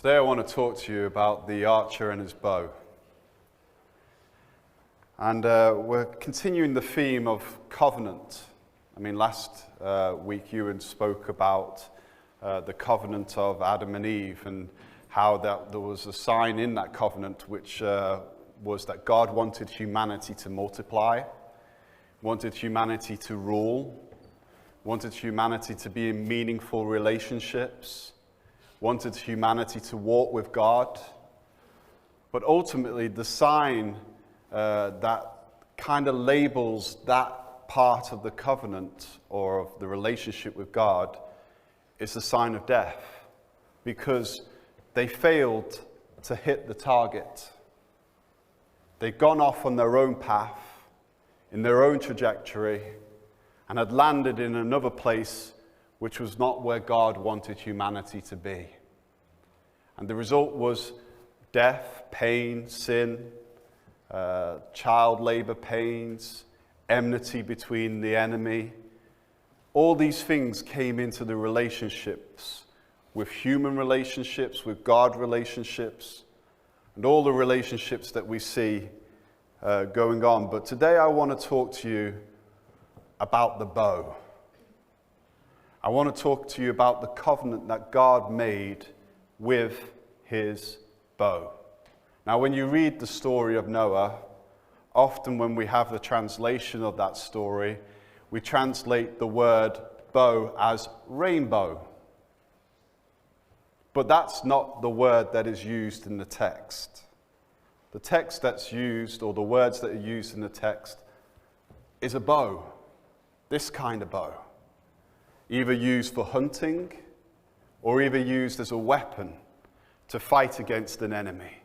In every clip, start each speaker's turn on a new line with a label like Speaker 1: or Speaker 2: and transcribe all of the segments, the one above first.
Speaker 1: Today I want to talk to you about the archer and his bow. And we're continuing the theme of covenant. Last week Ewan spoke about the covenant of Adam and Eve and how that there was a sign in that covenant which was that God wanted humanity to multiply, wanted humanity to rule, wanted humanity to be in meaningful relationships, wanted humanity to walk with God. But ultimately, the sign that kind of labels that part of the covenant or of the relationship with God is the sign of death, because they failed to hit the target. They'd gone off on their own path, in their own trajectory, and had landed in another place which was not where God wanted humanity to be. And the result was death, pain, sin, child labor pains, enmity between the enemy. All these things came into the relationships, with human relationships, with God relationships, and all the relationships that we see going on. But today I want to talk to you about the bow. I want to talk to you about the covenant that God made with his bow. Now, when you read the story of Noah, often when we have the translation of that story, we translate the word bow as rainbow. But that's not the word that is used in the text. The text that's used, or the words that are used in the text, is a bow. This kind of bow. Either used for hunting, or either used as a weapon to fight against an enemy.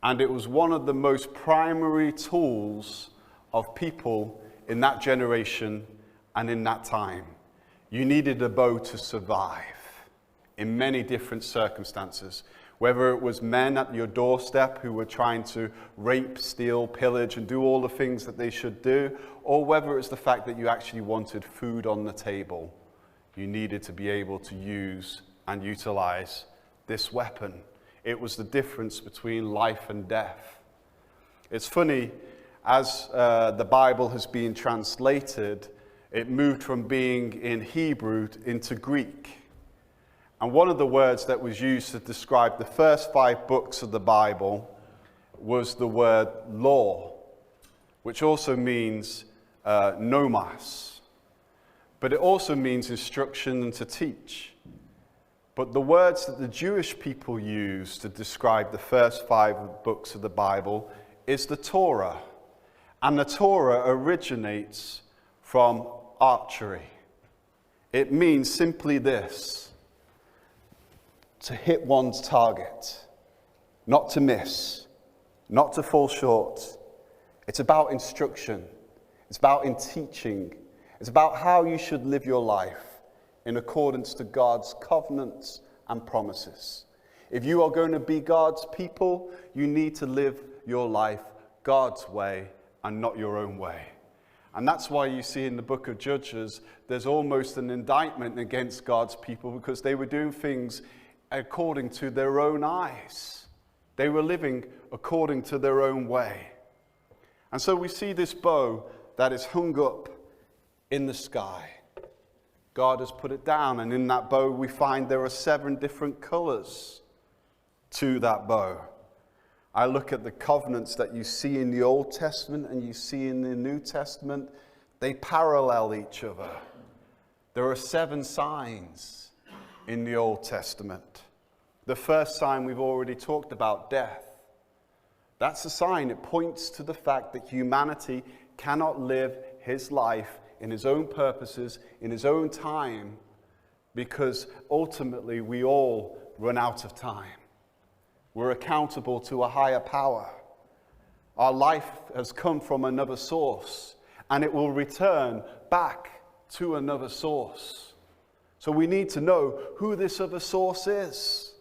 Speaker 1: And it was one of the most primary tools of people in that generation and in that time. You needed a bow to survive in many different circumstances. Whether it was men at your doorstep who were trying to rape, steal, pillage, and do all the things that they should do, or whether it's the fact that you actually wanted food on the table, you needed to be able to use and utilize this weapon. It was the difference between life and death. It's funny, as the Bible has been translated, it moved from being in Hebrew into Greek. And one of the words that was used to describe the first 5 books of the Bible was the word law, which also means nomos. But it also means instruction and to teach. But the words that the Jewish people used to describe the first 5 books of the Bible is the Torah. And the Torah originates from archery. It means simply this: to hit one's target, not to miss, not to fall short. It's about instruction. It's about in teaching. It's about how you should live your life in accordance to God's covenants and promises. If you are going to be God's people, you need to live your life God's way and not your own way. And that's why you see in the book of Judges, there's almost an indictment against God's people because they were doing things according to their own eyes. They were living according to their own way. And so we see this bow that is hung up in the sky. God has put it down, and in that bow we find there are 7 different colors to that bow. I look at the covenants that you see in the Old Testament and you see in the New Testament. They parallel each other. There are 7 signs in the Old Testament. The first sign we've already talked about, death. That's a sign. It points to the fact that humanity cannot live his life in his own purposes, in his own time, because ultimately we all run out of time. We're accountable to a higher power. Our life has come from another source, and it will return back to another source. So we need to know who this other source is.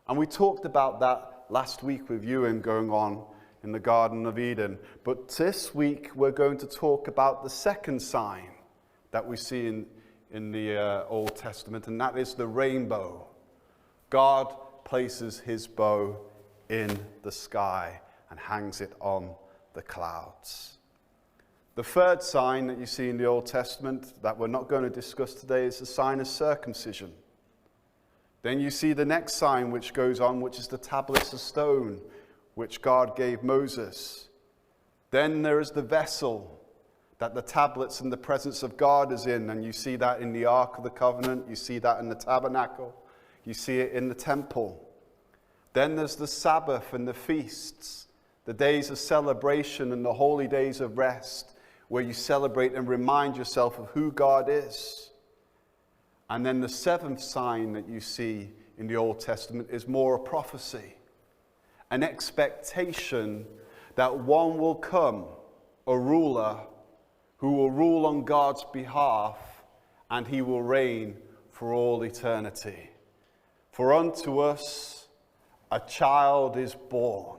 Speaker 1: And we talked about that last week with Ewan going on in the Garden of Eden. But this week we're going to talk about the second sign that we see in the Old Testament, and that is the rainbow. God places his bow in the sky and hangs it on the clouds. The third sign that you see in the Old Testament that we're not going to discuss today is the sign of circumcision. Then you see the next sign which goes on, which is the tablets of stone, which God gave Moses. Then there is the vessel that the tablets and the presence of God is in, and you see that in the Ark of the Covenant, you see that in the tabernacle, you see it in the temple. Then there's the Sabbath and the feasts, the days of celebration and the holy days of rest, where you celebrate and remind yourself of who God is. And then the seventh sign that you see in the Old Testament is more a prophecy, an expectation that one will come, a ruler, who will rule on God's behalf, and he will reign for all eternity. For unto us a child is born.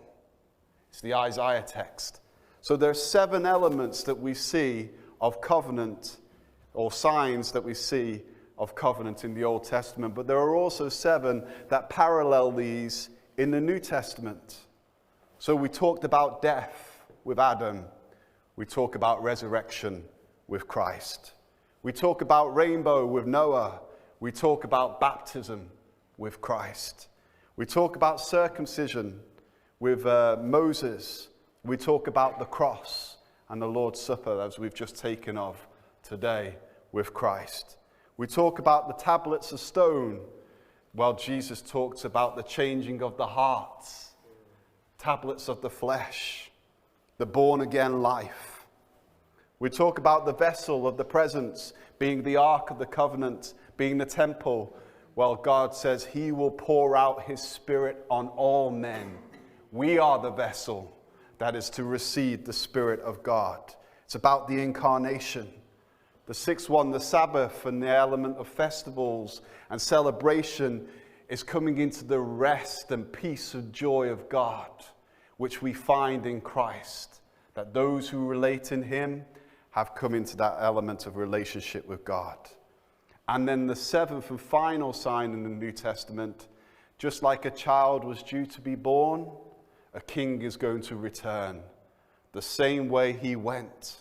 Speaker 1: It's the Isaiah text. So there's 7 elements that we see of covenant, or signs that we see of covenant in the Old Testament, but there are also 7 that parallel these in the New Testament. So we talked about death with Adam. We talk about resurrection with Christ. We talk about rainbow with Noah. We talk about baptism with Christ. We talk about circumcision with Moses. We talk about the cross and the Lord's Supper, as we've just taken of today, with Christ. We talk about the tablets of stone, while Jesus talks about the changing of the hearts, tablets of the flesh, the born-again life. We talk about the vessel of the presence being the Ark of the Covenant, being the temple, while God says he will pour out his Spirit on all men. We are the vessel that is to receive the Spirit of God. It's about the incarnation. The 6th one, the Sabbath, and the element of festivals and celebration is coming into the rest and peace and joy of God, which we find in Christ, that those who relate in him have come into that element of relationship with God. And then the 7th and final sign in the New Testament, just like a child was due to be born, a king is going to return the same way he went.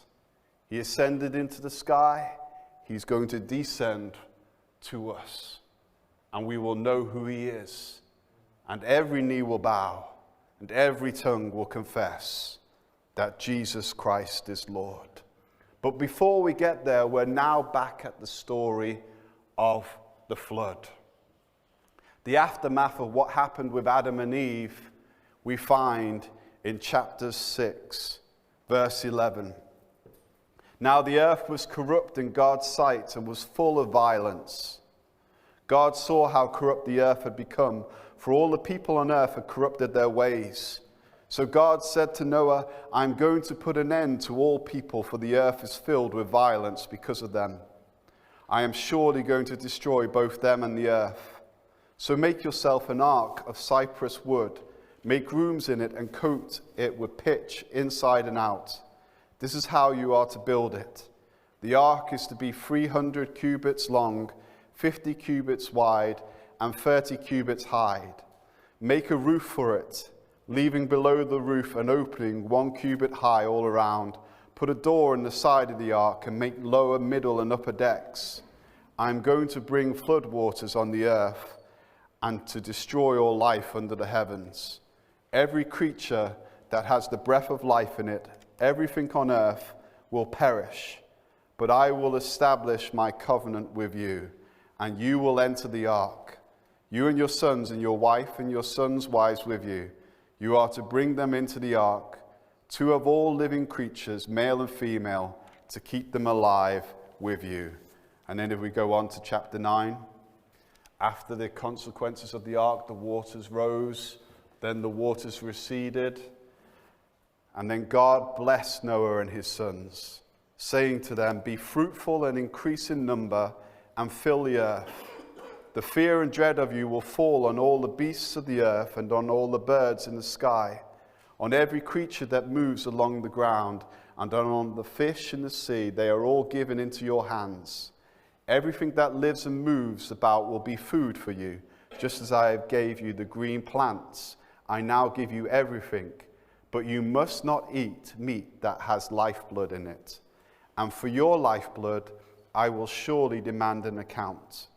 Speaker 1: He ascended into the sky. He's going to descend to us, and we will know who he is, and every knee will bow and every tongue will confess that Jesus Christ is Lord. But before we get there, we're now back at the story of the flood. The aftermath of what happened with Adam and Eve we find in chapter 6, verse 11. Now the earth was corrupt in God's sight and was full of violence. God saw how corrupt the earth had become, for all the people on earth had corrupted their ways. So God said to Noah, I'm going to put an end to all people, for the earth is filled with violence because of them. I am surely going to destroy both them and the earth. So make yourself an ark of cypress wood. Make rooms in it and coat it with pitch inside and out. This is how you are to build it. The ark is to be 300 cubits long, 50 cubits wide, and 30 cubits high. Make a roof for it, leaving below the roof an opening 1 cubit high all around. Put a door in the side of the ark and make lower, middle, and upper decks. I am going to bring flood waters on the earth and to destroy all life under the heavens. Every creature that has the breath of life in it, everything on earth will perish. But I will establish my covenant with you, and you will enter the ark, you and your sons and your wife and your sons' wives with you. You are to bring them into the ark, 2 of all living creatures, male and female, to keep them alive with you. And then if we go on to chapter 9, after the consequences of the ark, the waters rose, then the waters receded, and then God blessed Noah and his sons, saying to them, be fruitful and increase in number, and fill the earth. The fear and dread of you will fall on all the beasts of the earth and on all the birds in the sky, on every creature that moves along the ground, and on the fish in the sea. They are all given into your hands. Everything that lives and moves about will be food for you. Just as I gave you the green plants, I now give you everything. But you must not eat meat that has lifeblood in it. And for your lifeblood, I will surely demand an account.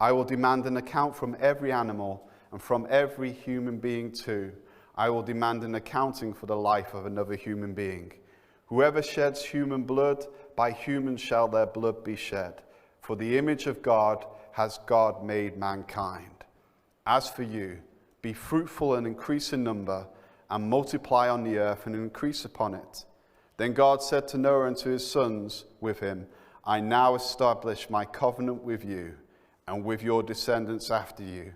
Speaker 1: I will demand an account from every animal and from every human being too. I will demand an accounting for the life of another human being. Whoever sheds human blood, by humans shall their blood be shed. For the image of God has God made mankind. As for you, be fruitful and increase in number, and multiply on the earth and increase upon it. Then God said to Noah and to his sons with him, I now establish my covenant with you, and with your descendants after you,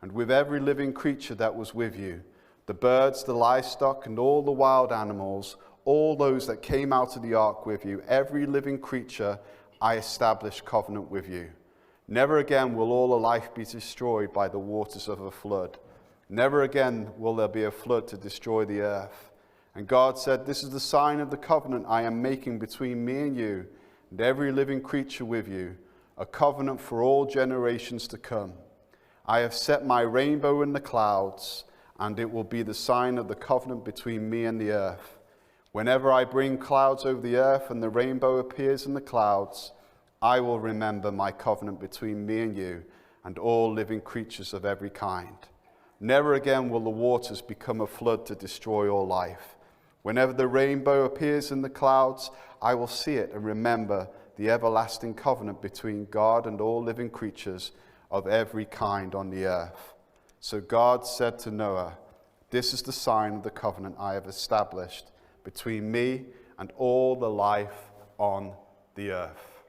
Speaker 1: and with every living creature that was with you, the birds, the livestock, and all the wild animals, all those that came out of the ark with you, every living creature I establish covenant with you. Never again will all the life be destroyed by the waters of a flood. Never again will there be a flood to destroy the earth. And God said, this is the sign of the covenant I am making between me and you, and every living creature with you, a covenant for all generations to come. I have set my rainbow in the clouds, and it will be the sign of the covenant between me and the earth. Whenever I bring clouds over the earth and the rainbow appears in the clouds, I will remember my covenant between me and you and all living creatures of every kind. Never again will the waters become a flood to destroy all life. Whenever the rainbow appears in the clouds, I will see it and remember the everlasting covenant between God and all living creatures of every kind on the earth. So God said to Noah, this is the sign of the covenant I have established between me and all the life on the earth.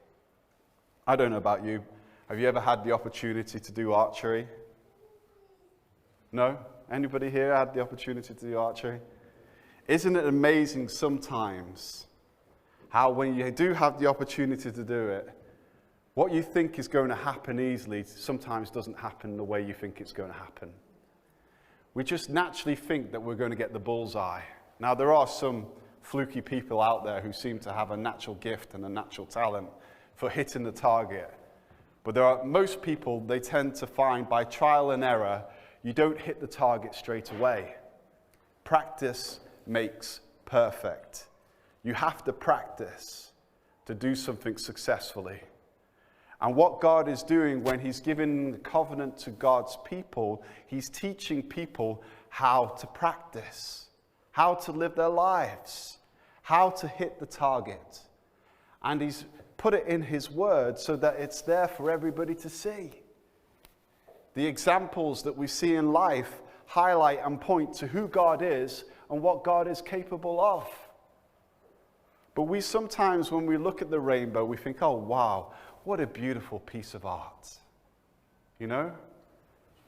Speaker 1: I don't know about you. Have you ever had the opportunity to do archery? No? Anybody here had the opportunity to do archery? Isn't it amazing sometimes how when you do have the opportunity to do it, what you think is going to happen easily sometimes doesn't happen the way you think it's going to happen. We just naturally think that we're going to get the bullseye. Now, there are some fluky people out there who seem to have a natural gift and a natural talent for hitting the target. But most people, they tend to find by trial and error, you don't hit the target straight away. Practice makes perfect. You have to practice to do something successfully. And what God is doing when he's giving the covenant to God's people, he's teaching people how to practice, how to live their lives, how to hit the target. And he's put it in his word so that it's there for everybody to see. The examples that we see in life highlight and point to who God is and what God is capable of. But we sometimes, when we look at the rainbow, we think, oh, wow, what a beautiful piece of art. You know?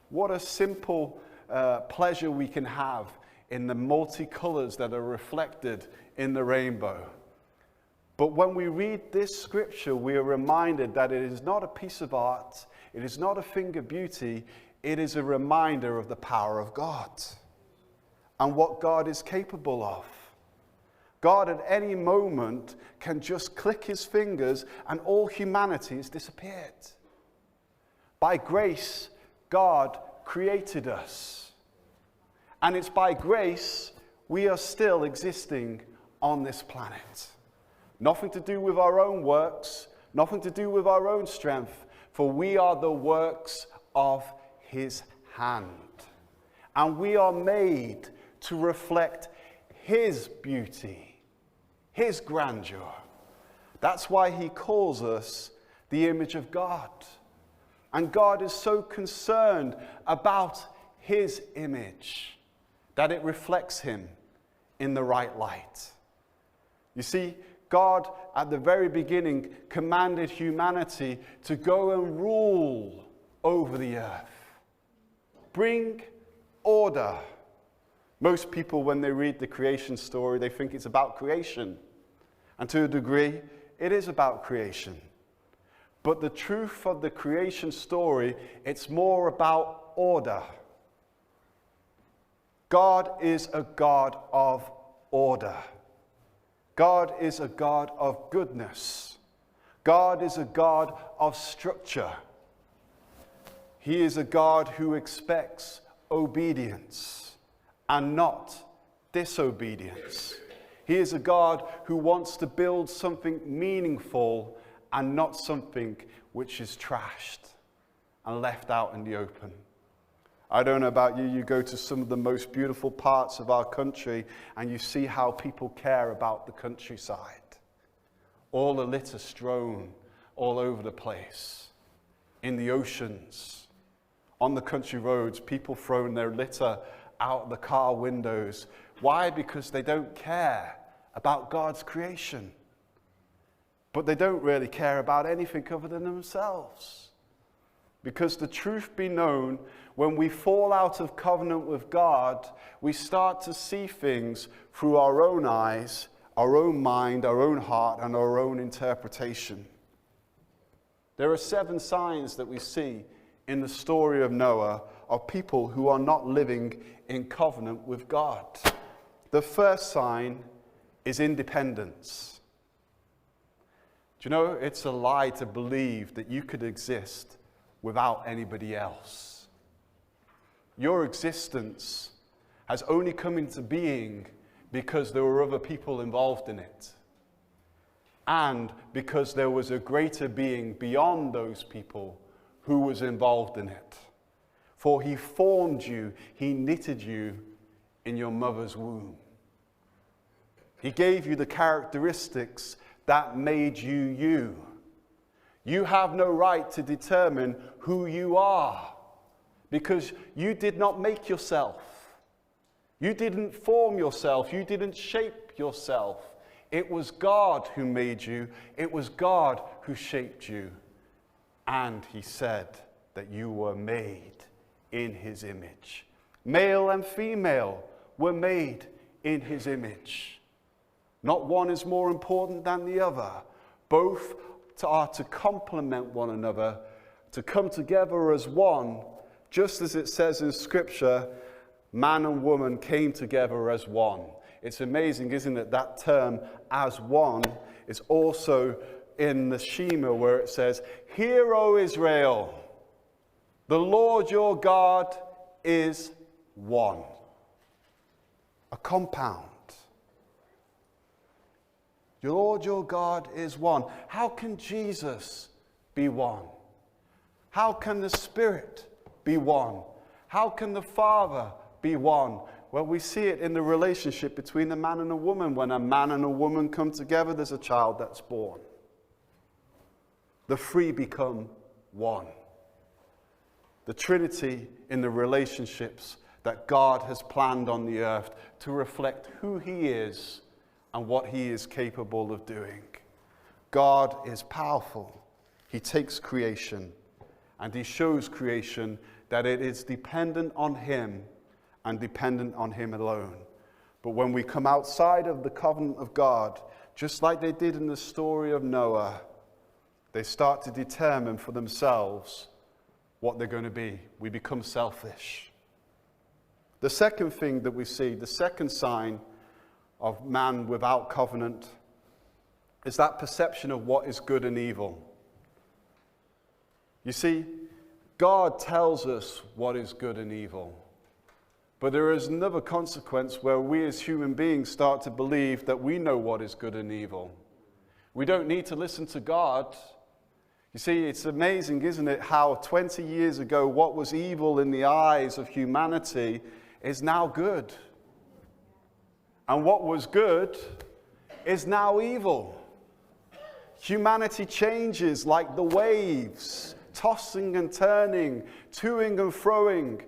Speaker 1: What a simple pleasure we can have in the multicolors that are reflected in the rainbow. But when we read this scripture, we are reminded that it is not a piece of art, it is not a thing of beauty, it is a reminder of the power of God and what God is capable of. God at any moment can just click his fingers and all humanity has disappeared. By grace, God created us. And it's by grace we are still existing on this planet. Nothing to do with our own works, nothing to do with our own strength, for we are the works of his hand. And we are made to reflect his beauty, his grandeur. That's why he calls us the image of God. And God is so concerned about his image that it reflects him in the right light. You see, God, at the very beginning, commanded humanity to go and rule over the earth. Bring order. Most people, when they read the creation story, they think it's about creation. And to a degree, it is about creation. But the truth of the creation story, it's more about order. God is a God of order. God is a God of goodness. God is a God of structure. He is a God who expects obedience and not disobedience. He is a God who wants to build something meaningful and not something which is trashed and left out in the open. I don't know about you, you go to some of the most beautiful parts of our country and you see how people care about the countryside. All the litter strewn all over the place, in the oceans, on the country roads, people throwing their litter out the car windows. Why? Because they don't care about God's creation. But they don't really care about anything other than themselves. Because the truth be known, when we fall out of covenant with God, we start to see things through our own eyes, our own mind, our own heart, and our own interpretation. There are 7 signs that we see in the story of Noah of people who are not living in covenant with God. The first sign is independence. Do you know, it's a lie to believe that you could exist without anybody else. Your existence has only come into being because there were other people involved in it. And because there was a greater being beyond those people who was involved in it. For he formed you, he knitted you in your mother's womb. He gave you the characteristics that made you you. You have no right to determine who you are because you did not make yourself. You didn't form yourself. You didn't shape yourself. It was God who made you. It was God who shaped you. And he said that you were made in his image. Male and female were made in his image. Not one is more important than the other. Both are to complement one another, to come together as one, just as it says in Scripture, man and woman came together as one. It's amazing, isn't it? That term, as one, is also in the Shema where it says, "Hear, O Israel, the Lord your God is one." A compound. The Lord your God is one. How can Jesus be one? How can the Spirit be one? How can the Father be one? Well, we see it in the relationship between a man and a woman. When a man and a woman come together, there's a child that's born. The three become one. The Trinity in the relationships that God has planned on the earth to reflect who he is and what he is capable of doing. God is powerful. He takes creation and he shows creation that it is dependent on him and dependent on him alone. But when we come outside of the covenant of God, just like they did in the story of Noah, they start to determine for themselves what they're going to be. We become selfish. The second thing that we see, the second sign of man without covenant, is that perception of what is good and evil. You see, God tells us what is good and evil. But there is another consequence where we as human beings start to believe that we know what is good and evil. We don't need to listen to God. You see, it's amazing, isn't it, how 20 years ago what was evil in the eyes of humanity is now good. And what was good is now evil. Humanity changes like the waves, tossing and turning, toing and froing,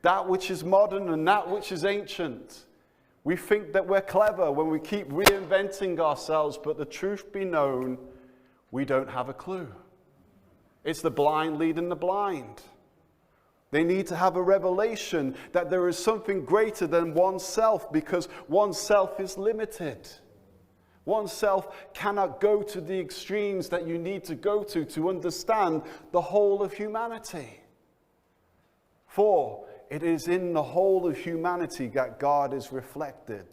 Speaker 1: that which is modern and that which is ancient. We think that we're clever when we keep reinventing ourselves, but the truth be known, we don't have a clue. It's the blind leading the blind. They need to have a revelation that there is something greater than oneself, because oneself is limited. Oneself cannot go to the extremes that you need to go to understand the whole of humanity. For it is in the whole of humanity that God is reflected.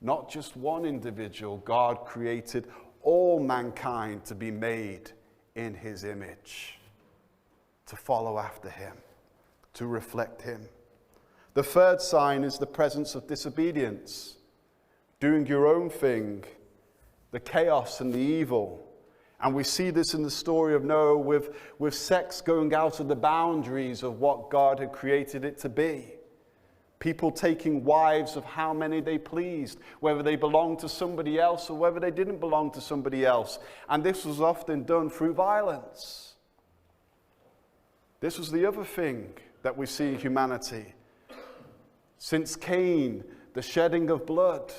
Speaker 1: Not just one individual. God created all mankind to be made in his image. to follow after him, to reflect him. The third sign is the presence of disobedience, doing your own thing, the chaos and the evil. And we see this in the story of Noah with sex going out of the boundaries of what God had created it to be. People taking wives of how many they pleased, whether they belonged to somebody else or whether they didn't belong to somebody else. And this was often done through violence. This was the other thing that we see in humanity. Since Cain, the shedding of blood,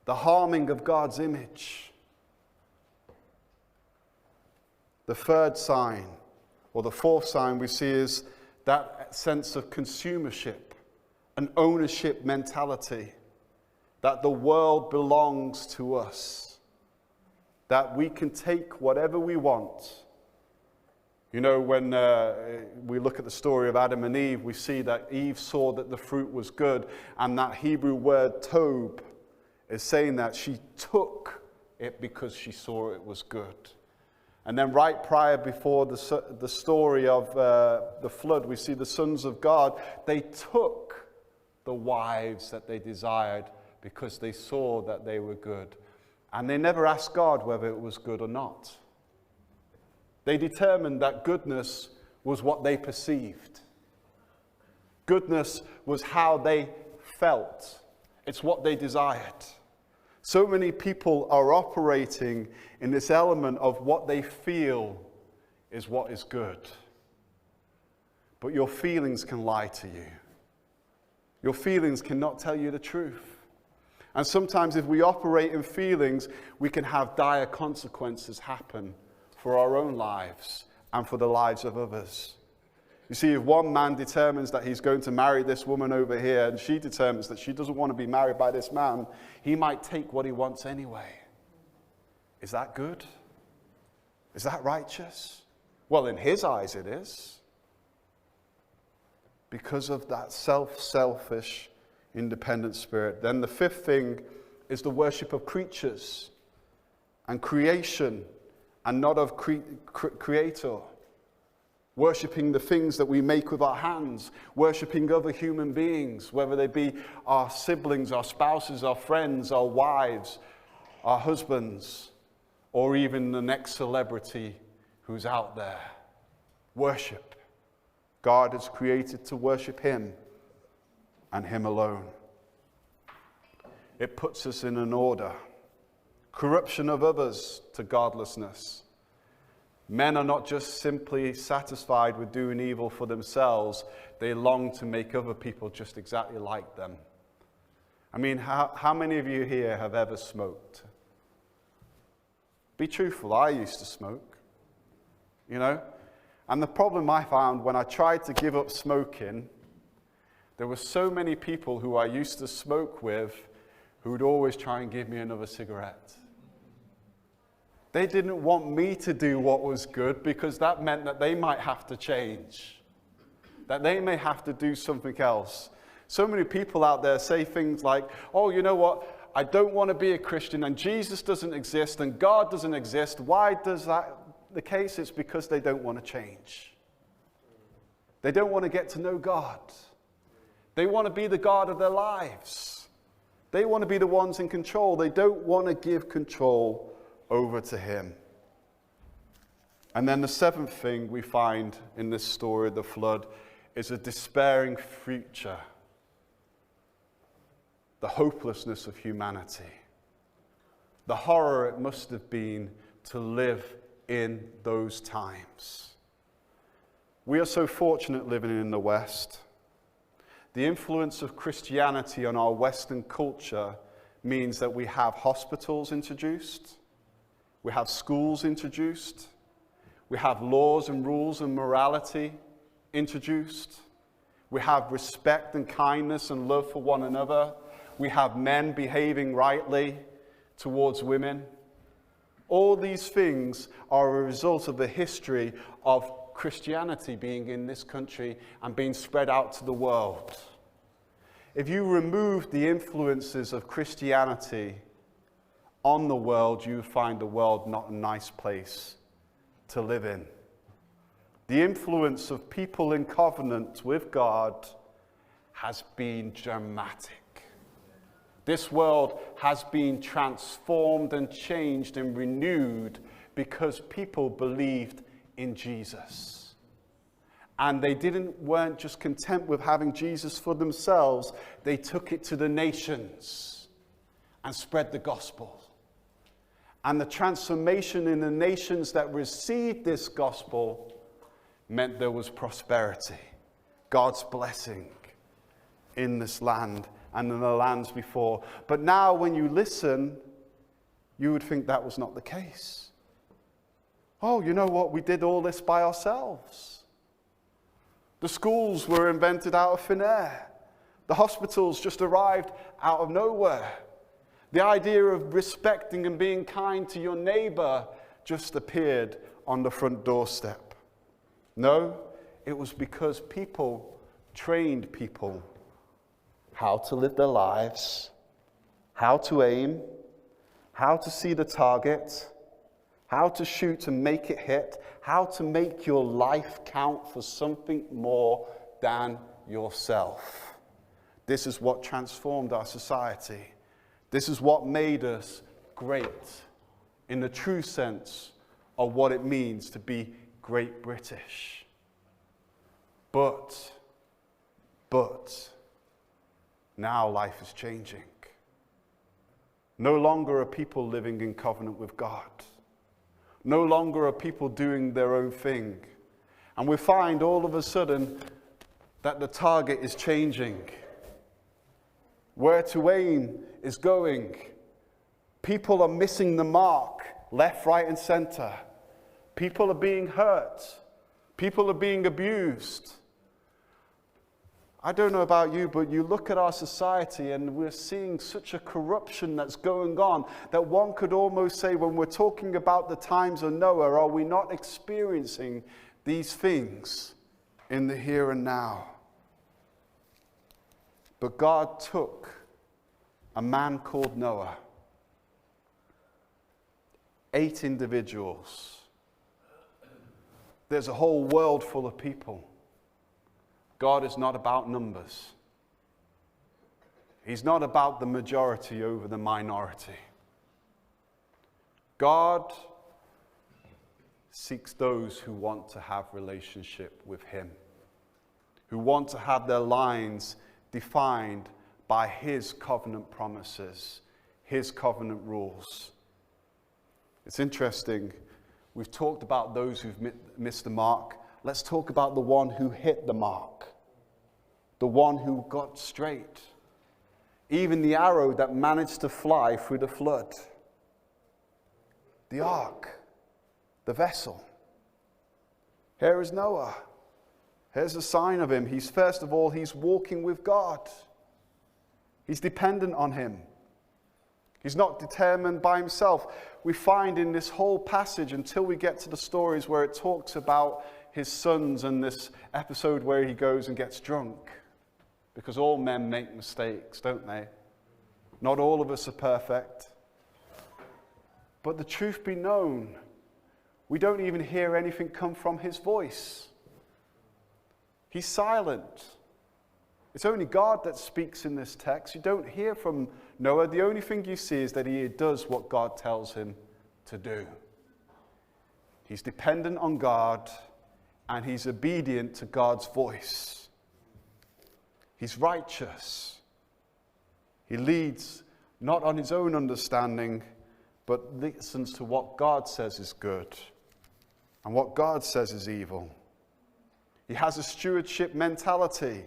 Speaker 1: the harming of God's image. The third sign, or the fourth sign we see, is that sense of consumership, an ownership mentality, that the world belongs to us, that we can take whatever we want. You know, when we look at the story of Adam and Eve, we see that Eve saw that the fruit was good, and that Hebrew word tob is saying that she took it because she saw it was good. And then right prior before the story of the flood, we see the sons of God, they took the wives that they desired because they saw that they were good. And they never asked God whether it was good or not. They determined that goodness was what they perceived. Goodness was how they felt. It's what they desired. So many people are operating in this element of what they feel is what is good. But your feelings can lie to you. Your feelings cannot tell you the truth. And sometimes if we operate in feelings, we can have dire consequences happen for our own lives and for the lives of others. You see, if one man determines that he's going to marry this woman over here, and she determines that she doesn't want to be married by this man, he might take what he wants anyway. Is that good? Is that righteous? Well, in his eyes it is. Because of that selfish, independent spirit. Then the fifth thing is the worship of creatures and creation, and not of creator. Worshipping the things that we make with our hands, worshipping other human beings, whether they be our siblings, our spouses, our friends, our wives, our husbands, or even the next celebrity who's out there. Worship. God is created to worship him and him alone. It puts us in an order. Corruption of others to godlessness. Men are not just simply satisfied with doing evil for themselves. They long to make other people just exactly like them. I mean, how many of you here have ever smoked? Be truthful, I used to smoke, you know. And the problem I found when I tried to give up smoking, there were so many people who I used to smoke with who would always try and give me another cigarette. They didn't want me to do what was good because that meant that they might have to change, that they may have to do something else. So many people out there say things like, oh, you know what, I don't want to be a Christian and Jesus doesn't exist and God doesn't exist. Why does that the case? It's because they don't want to change. They don't want to get to know God. They want to be the God of their lives. They want to be the ones in control. They don't want to give control over to him. And then the seventh thing we find in this story of the flood is a despairing future. The hopelessness of humanity. The horror it must have been to live in those times. We are so fortunate living in the West. The influence of Christianity on our Western culture means that we have hospitals introduced. We have schools introduced. We have laws and rules and morality introduced. We have respect and kindness and love for one another. We have men behaving rightly towards women. All these things are a result of the history of Christianity being in this country and being spread out to the world. If you remove the influences of Christianity on the world, you find the world not a nice place to live in. the influence of people in covenant with God has been dramatic. This world has been transformed and changed and renewed because people believed in Jesus. And they weren't just content with having Jesus for themselves, they took it to the nations and spread the gospel. And the transformation in the nations that received this gospel meant there was prosperity, God's blessing in this land and in the lands before. But now when you listen, you would think that was not the case. Oh, you know what? We did all this by ourselves. The schools were invented out of thin air. The hospitals just arrived out of nowhere. The idea of respecting and being kind to your neighbor just appeared on the front doorstep. No, it was because people trained people how to live their lives, how to aim, how to see the target, how to shoot and make it hit, how to make your life count for something more than yourself. This is what transformed our society. This is what made us great in the true sense of what it means to be Great British. But now life is changing. No longer are people living in covenant with God. No longer are people doing their own thing. And we find all of a sudden that the target is changing. Where to aim is going. People are missing the mark, left, right, and center. People are being hurt. People are being abused. I don't know about you, but you look at our society and we're seeing such a corruption that's going on that one could almost say, when we're talking about the times of Noah, are we not experiencing these things in the here and now? But God took a man called Noah, 8 individuals. There's a whole world full of people. God is not about numbers. He's not about the majority over the minority. God seeks those who want to have relationship with him, who want to have their lines defined by his covenant promises, his covenant rules. It's interesting. We've talked about those who've missed the mark. Let's talk about the one who hit the mark, the one who got straight. Even the arrow that managed to fly through the flood. The ark, the vessel. Here is Noah. Here's a sign of him. First of all, he's walking with God. He's dependent on him. He's not determined by himself. We find in this whole passage, until we get to the stories where it talks about his sons and this episode where he goes and gets drunk. Because all men make mistakes, don't they? Not all of us are perfect. But the truth be known, we don't even hear anything come from his voice. He's silent. It's only God that speaks in this text. You don't hear from Noah. The only thing you see is that he does what God tells him to do. He's dependent on God, and he's obedient to God's voice. He's righteous. He leads not on his own understanding, but listens to what God says is good and what God says is evil. He has a stewardship mentality.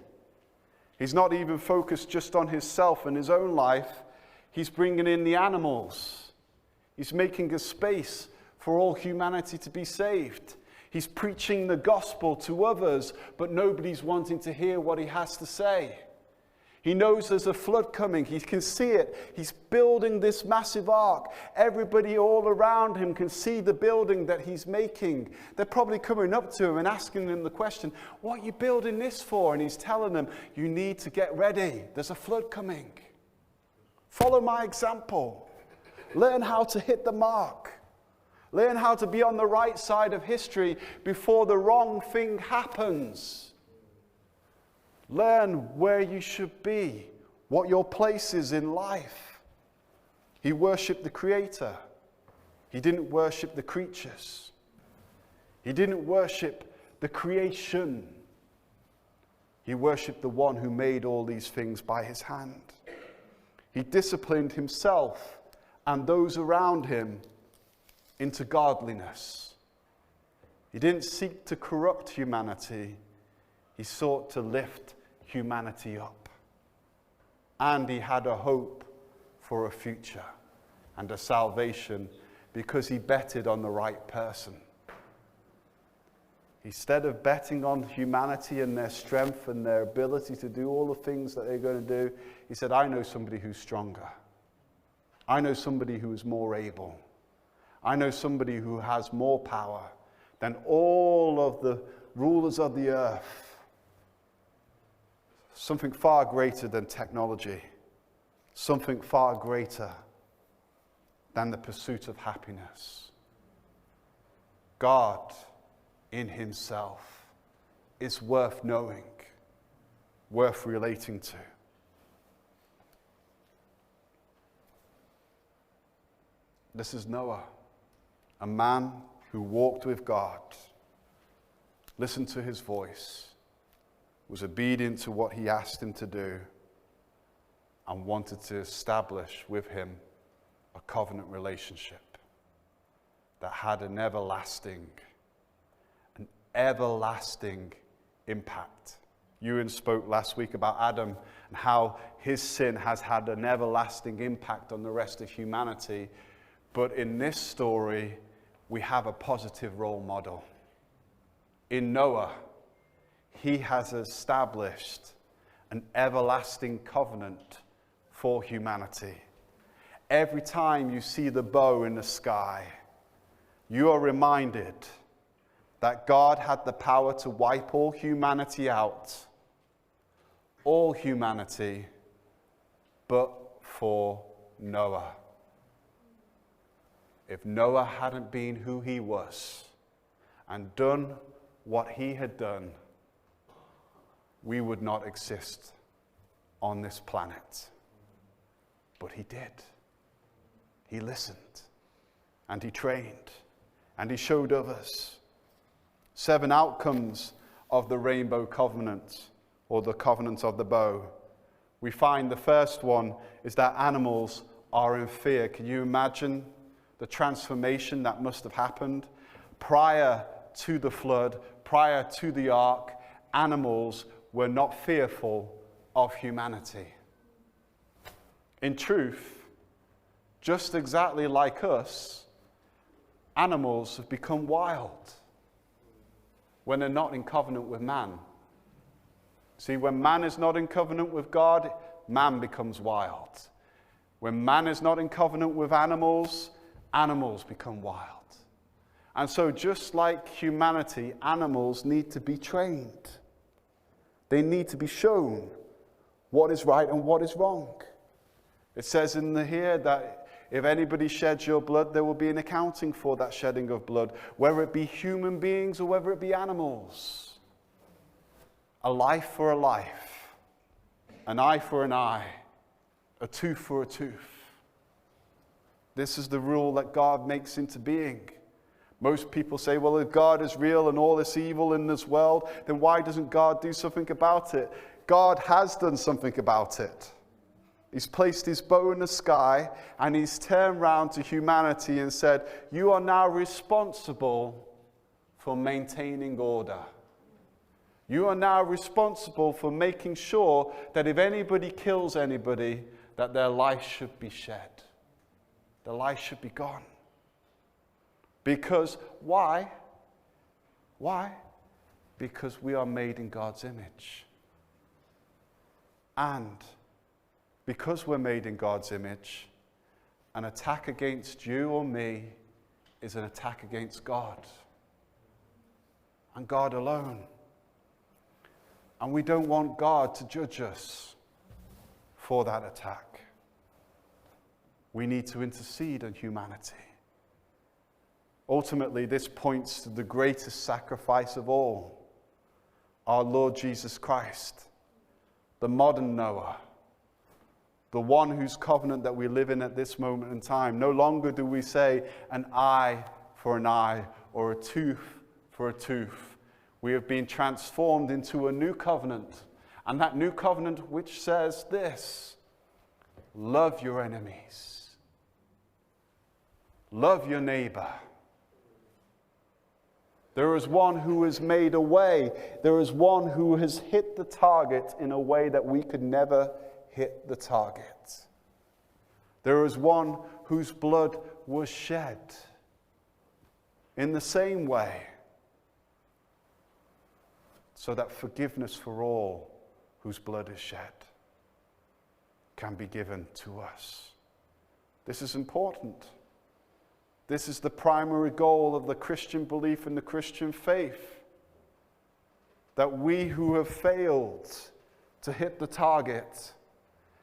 Speaker 1: He's not even focused just on himself and his own life. He's bringing in the animals. He's making a space for all humanity to be saved. He's preaching the gospel to others, but nobody's wanting to hear what he has to say. He knows there's a flood coming. He can see it. He's building this massive ark. Everybody all around him can see the building that he's making. They're probably coming up to him and asking him the question, what are you building this for? And he's telling them, you need to get ready. There's a flood coming. Follow my example. Learn how to hit the mark. Learn how to be on the right side of history before the wrong thing happens. Learn where you should be, what your place is in life. He worshipped the Creator. He didn't worship the creatures. He didn't worship the creation. He worshipped the one who made all these things by his hand. He disciplined himself and those around him into godliness. He didn't seek to corrupt humanity. He sought to lift humanity up. And he had a hope for a future and a salvation because he betted on the right person. Instead of betting on humanity and their strength and their ability to do all the things that they're going to do, he said, I know somebody who's stronger. I know somebody who is more able. I know somebody who has more power than all of the rulers of the earth. Something far greater than technology. Something far greater than the pursuit of happiness. God in himself is worth knowing, worth relating to. This is Noah, a man who walked with God, listened to his voice, was obedient to what he asked him to do, and wanted to establish with him a covenant relationship that had an everlasting impact. Ewan spoke last week about Adam and how his sin has had an everlasting impact on the rest of humanity. But in this story, we have a positive role model. In Noah, he has established an everlasting covenant for humanity. Every time you see the bow in the sky, you are reminded that God had the power to wipe all humanity out, all humanity, but for Noah. If Noah hadn't been who he was and done what he had done, we would not exist on this planet. But he did. He listened, and he trained, and he showed others. 7 outcomes of the rainbow covenant, or the covenant of the bow. We find the first one is that animals are in fear. Can you imagine the transformation that must have happened? Prior to the flood, prior to the ark, animals were not fearful of humanity. In truth, just exactly like us, animals have become wild when they're not in covenant with man. See, when man is not in covenant with God, man becomes wild. When man is not in covenant with animals, animals become wild. And so just like humanity, animals need to be trained. They need to be shown what is right and what is wrong. It says in here that if anybody sheds your blood, there will be an accounting for that shedding of blood, whether it be human beings or whether it be animals. A life for a life, an eye for an eye, a tooth for a tooth. This is the rule that God makes into being. Most people say, well, if God is real and all this evil in this world, then why doesn't God do something about it? God has done something about it. He's placed his bow in the sky and he's turned round to humanity and said, you are now responsible for maintaining order. You are now responsible for making sure that if anybody kills anybody, that their life should be shed. Their life should be gone. Because why? Why? Because we are made in God's image. And because we're made in God's image, an attack against you or me is an attack against God. And God alone. And we don't want God to judge us for that attack. We need to intercede on humanity. Ultimately, this points to the greatest sacrifice of all, our Lord Jesus Christ, the modern Noah, the one whose covenant that we live in at this moment in time. No longer do we say an eye for an eye or a tooth for a tooth. We have been transformed into a new covenant, and that new covenant which says this: love your enemies, love your neighbor. There is one who has made a way. There is one who has hit the target in a way that we could never hit the target. There is one whose blood was shed in the same way, so that forgiveness for all whose blood is shed can be given to us. This is important. This is the primary goal of the Christian belief and the Christian faith, that we who have failed to hit the target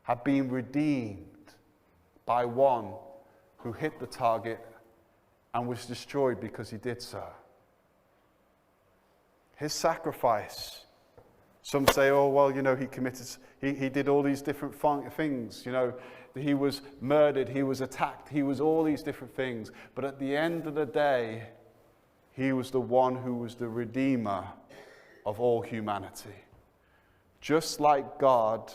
Speaker 1: have been redeemed by one who hit the target and was destroyed because he did so. His sacrifice. Some say, oh, well, he did all these different things. He was murdered, he was attacked, he was all these different things. But at the end of the day, he was the one who was the redeemer of all humanity. Just like God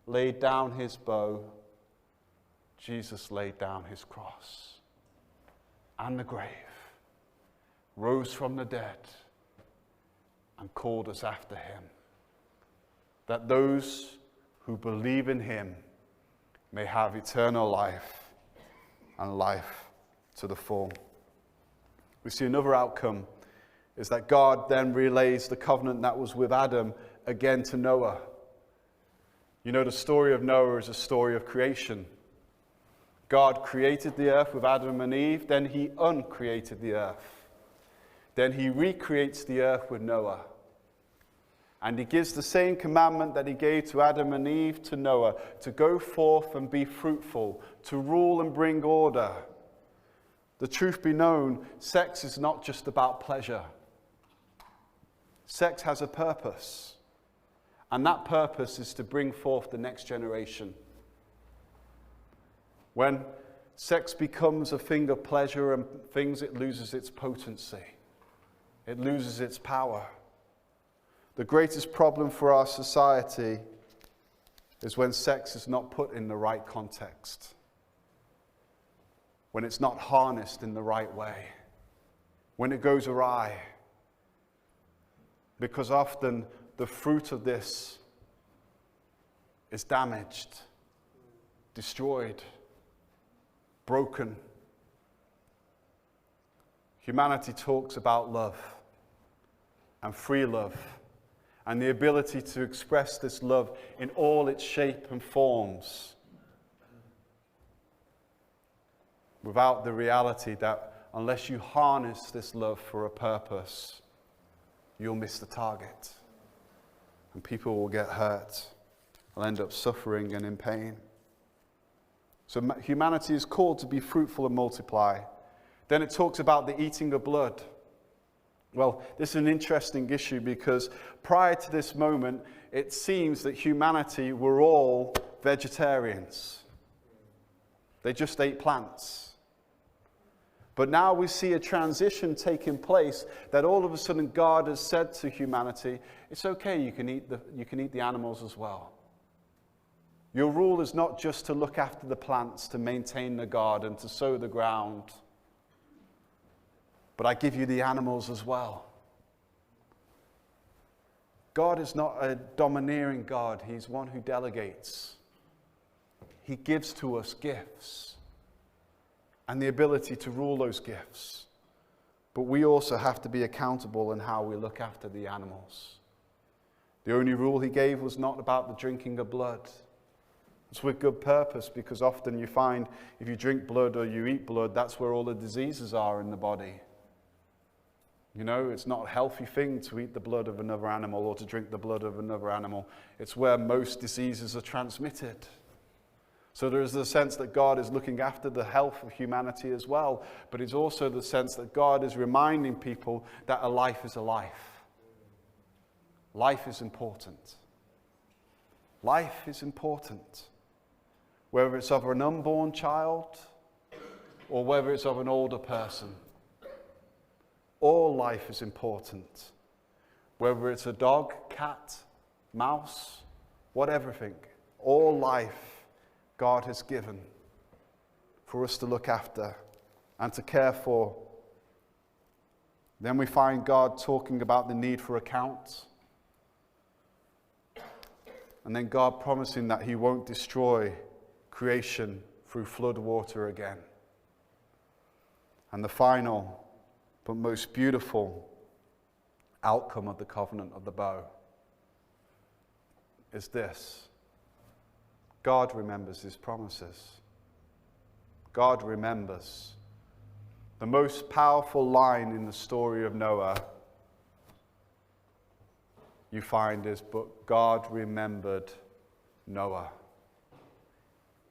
Speaker 1: laid down his bow, Jesus laid down his cross and the grave, rose from the dead, and called us after him, that those who believe in him may have eternal life and life to the full. We see another outcome is that God then relays the covenant that was with Adam again to Noah. The story of Noah is a story of creation. God created the earth with Adam and Eve, then he uncreated the earth. Then he recreates the earth with Noah. And he gives the same commandment that he gave to Adam and Eve to Noah, to go forth and be fruitful, to rule and bring order. The truth be known, sex is not just about pleasure. Sex has a purpose. And that purpose is to bring forth the next generation. When sex becomes a thing of pleasure and things, it loses its potency. It loses its power. The greatest problem for our society is when sex is not put in the right context, when it's not harnessed in the right way, when it goes awry. Because often the fruit of this is damaged, destroyed, broken. Humanity talks about love and free love, and the ability to express this love in all its shape and forms, without the reality that unless you harness this love for a purpose, you'll miss the target. And people will get hurt. They'll end up suffering and in pain. So humanity is called to be fruitful and multiply. Then it talks about the eating of blood. Well, this is an interesting issue because prior to this moment, it seems that humanity were all vegetarians. They just ate plants. But now we see a transition taking place that all of a sudden God has said to humanity, it's okay, you can eat the animals as well. Your rule is not just to look after the plants, to maintain the garden, to sow the ground, but I give you the animals as well. God is not a domineering God. He's one who delegates. He gives to us gifts and the ability to rule those gifts. But we also have to be accountable in how we look after the animals. The only rule he gave was not about the drinking of blood. It's with good purpose, because often you find if you drink blood or you eat blood, that's where all the diseases are in the body. It's not a healthy thing to eat the blood of another animal or to drink the blood of another animal. It's where most diseases are transmitted. So there is the sense that God is looking after the health of humanity as well, but it's also the sense that God is reminding people that a life is a life. Life is important. Life is important. Whether it's of an unborn child or whether it's of an older person. All life is important. Whether it's a dog, cat, mouse, whatever, all life God has given for us to look after and to care for. Then we find God talking about the need for accounts. And then God promising that he won't destroy creation through flood water again. And the final but most beautiful outcome of the covenant of the bow is this. God remembers his promises. God remembers. The most powerful line in the story of Noah you find is, but God remembered Noah.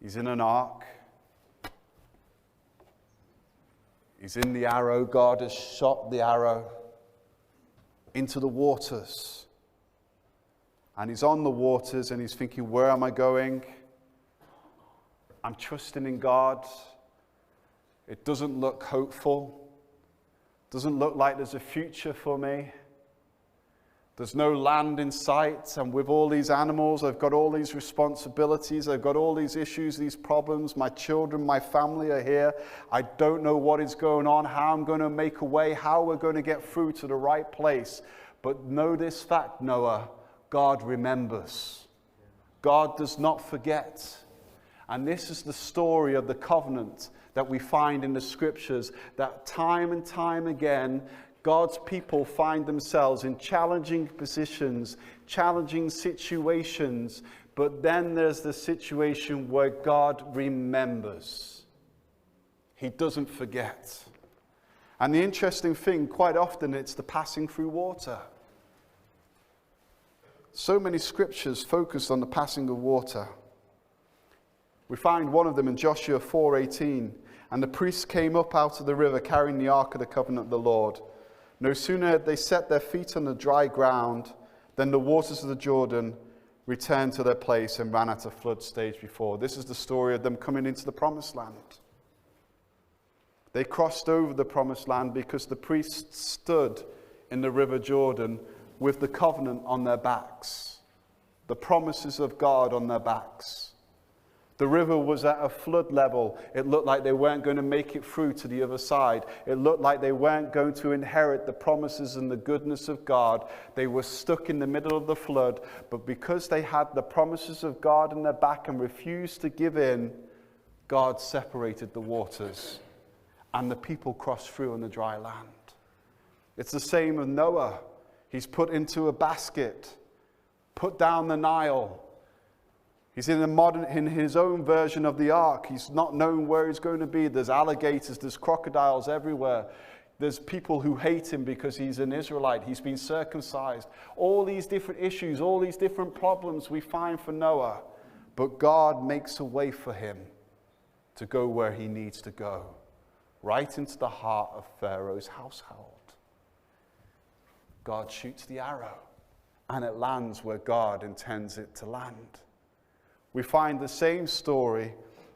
Speaker 1: He's in an ark. He's in the arrow. God has shot the arrow into the waters. And he's on the waters and he's thinking, where am I going? I'm trusting in God. It doesn't look hopeful. Doesn't look like there's a future for me. There's no land in sight. And with all these animals, I've got all these responsibilities. I've got all these issues, these problems. My children, my family are here. I don't know what is going on, how I'm going to make a way, how we're going to get through to the right place. But know this fact, Noah, God remembers. God does not forget. And this is the story of the covenant that we find in the scriptures, that time and time again, God's people find themselves in challenging positions, challenging situations, but then there's the situation where God remembers. He doesn't forget. And the interesting thing, quite often, it's the passing through water. So many scriptures focus on the passing of water. We find one of them in Joshua 4:18. And the priests came up out of the river carrying the ark of the covenant of the Lord. No sooner had they set their feet on the dry ground than the waters of the Jordan returned to their place and ran at a flood stage before. This is the story of them coming into the promised land. They crossed over the promised land because the priests stood in the river Jordan with the covenant on their backs, the promises of God on their backs. The river was at a flood level. It looked like they weren't going to make it through to the other side. It looked like they weren't going to inherit the promises and the goodness of God. They were stuck in the middle of the flood, but because they had the promises of God in their back and refused to give in, God separated the waters, and the people crossed through on the dry land. It's the same with Noah. He's put into a basket, put down the Nile. He's in his own version of the ark. He's not known where he's going to be. There's alligators, there's crocodiles everywhere. There's people who hate him because he's an Israelite. He's been circumcised. All these different issues, all these different problems we find for Noah. But God makes a way for him to go where he needs to go, right into the heart of Pharaoh's household. God shoots the arrow, and it lands where God intends it to land. We find the same story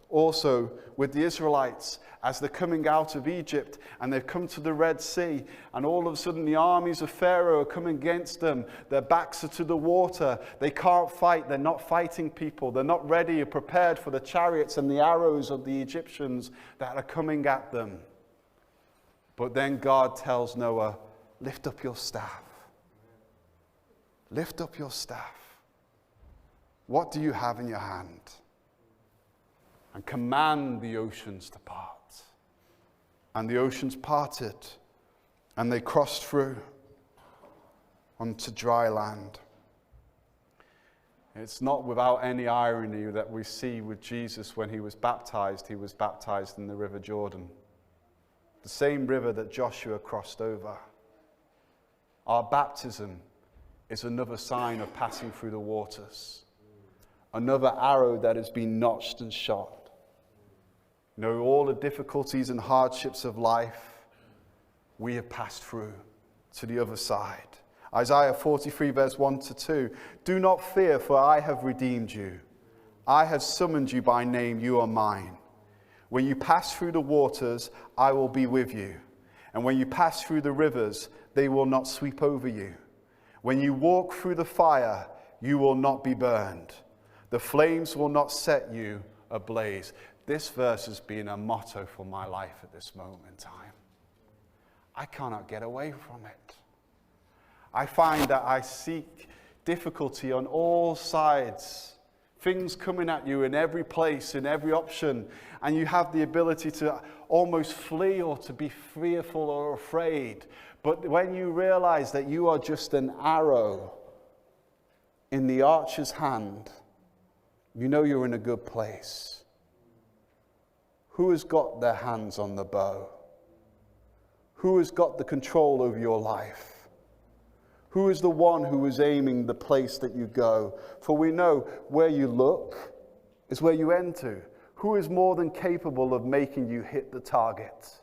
Speaker 1: also with the Israelites as they're coming out of Egypt and they've come to the Red Sea, and all of a sudden the armies of Pharaoh are coming against them. Their backs are to the water. They can't fight. They're not fighting people. They're not ready or prepared for the chariots and the arrows of the Egyptians that are coming at them. But then God tells Noah, lift up your staff. Lift up your staff. What do you have in your hand? And command the oceans to part. And the oceans parted, and they crossed through onto dry land. It's not without any irony that we see with Jesus when he was baptized in the river Jordan. The same river that Joshua crossed over. Our baptism is another sign of passing through the waters. another arrow that has been notched and shot. You know, all the difficulties and hardships of life, we have passed through to the other side. Isaiah 43 verse 1 to 2. Do not fear, for I have redeemed you. I have summoned you by name, you are mine. When you pass through the waters, I will be with you. And when you pass through the rivers, they will not sweep over you. When you walk through the fire, you will not be burned. The flames will not set you ablaze. This verse has been a motto for my life at this moment in time. I cannot get away from it. I find that I seek difficulty on all sides. Things coming at you in every place, in every option, and you have the ability to almost flee or to be fearful or afraid. But when you realize that you are just an arrow in the archer's hand, you know you're in a good place. Who has got their hands on the bow? Who has got the control over your life? Who is the one who is aiming the place that you go? For we know where you look is where you enter. Who is more than capable of making you hit the target?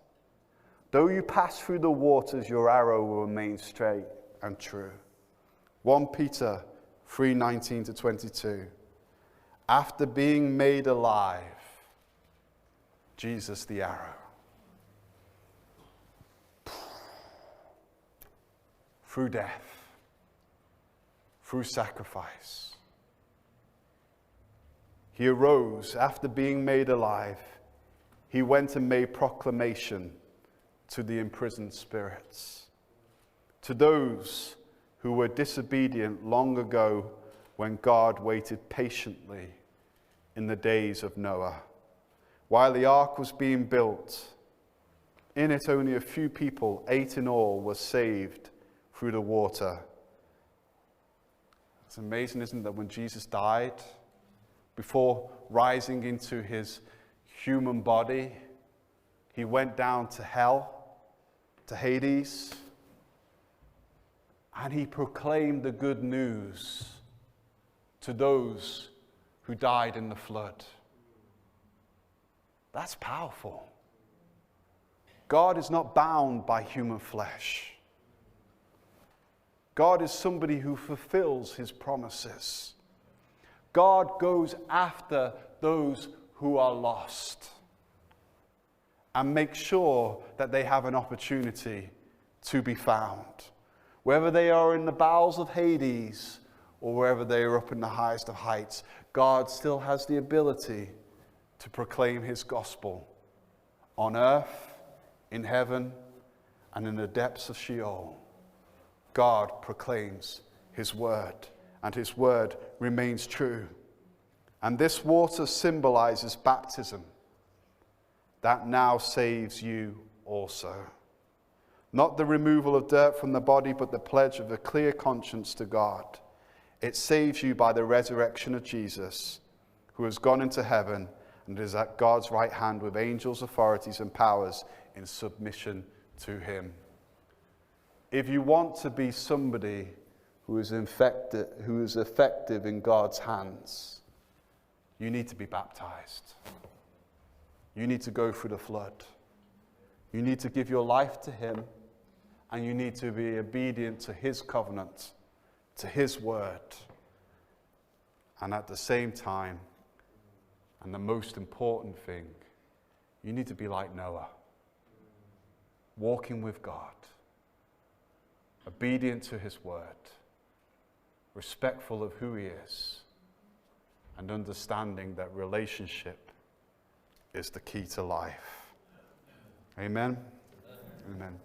Speaker 1: Though you pass through the waters, your arrow will remain straight and true. 1 Peter 3:19 to 22. After being made alive, Jesus the arrow, through death, through sacrifice, he arose. After being made alive, he went and made proclamation to the imprisoned spirits, to those who were disobedient long ago when God waited patiently in the days of Noah. While the ark was being built, in it only a few people, 8 in all, were saved through the water. It's amazing, isn't it, that when Jesus died, before rising into his human body, he went down to hell, to Hades, and he proclaimed the good news to those who died in the flood. That's powerful. God is not bound by human flesh. God is somebody who fulfills his promises. God goes after those who are lost and makes sure that they have an opportunity to be found. Whether they are in the bowels of Hades or wherever they are up in the highest of heights, God still has the ability to proclaim his gospel on earth, in heaven, and in the depths of Sheol. God proclaims his word, and his word remains true. And this water symbolizes baptism that now saves you also. Not the removal of dirt from the body, but the pledge of a clear conscience to God. It saves you by the resurrection of Jesus, who has gone into heaven and is at God's right hand with angels, authorities, and powers in submission to him. If you want to be somebody who is effective in God's hands, you need to be baptized. You need to go through the flood. You need to give your life to him, and you need to be obedient to his covenant, to his word. And at the same time, and the most important thing, you need to be like Noah, walking with God, obedient to his word, respectful of who he is, and understanding that relationship is the key to life. Amen? Amen.